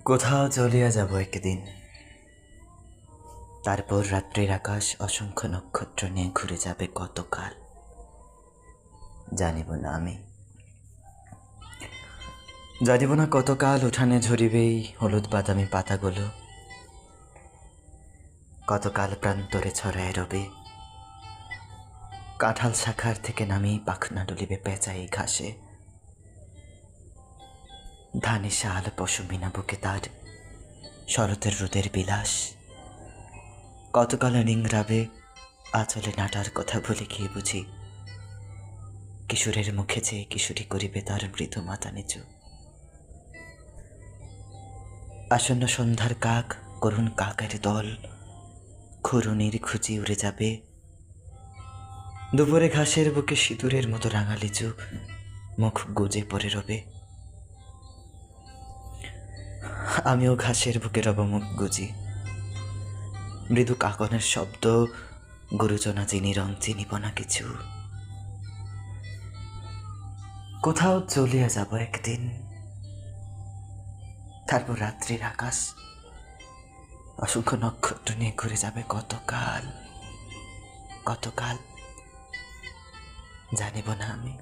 কোথাও চলিয়া যাব একদিন, তারপর রাত্রির আকাশ অসংখ্য নক্ষত্র নিয়ে ঘুরে যাবে কতকাল জানিব না আমি। জানিব না কতকাল উঠানে ঝরিবেই হলুদ বাদামি পাতাগুলো, কতকাল প্রান্তরে ছড়ায় রবে। কাঁঠাল শাখার থেকে নামি পাখনা ডুলিবে পেঁচাই ঘাসে। ধানি শাল পশমিনা বুকে তার শরতের রোদের বিলাস, কতকাল নিংড়াবে আঁচলে নাটার কথা ভুলে গিয়ে বুঝি কিশোরের মুখে চেয়ে কিশোরী করিবে তার মৃদু মাথা নিচু। আসন্ন সন্ধ্যার কাক করুণ কাকের দল খুরুনির খুঁজি উড়ে যাবে। দুপুরে ঘাসের বুকে সিঁদুরের মতো রাঙা লিচু মুখ গুজে পড়ে রবে। আমিও ঘাসের বুকে রব মুখ গুজি। মৃদু কাকনের শব্দ, গুরুজনা চিনি রং চিনিব না কিছু। কোথাও চলিয়া যাব একদিন, তারপর রাত্রির আকাশ অসংখ্য নক্ষত্র নিয়ে ঘুরে যাবে কতকাল কতকাল জানিব না আমি।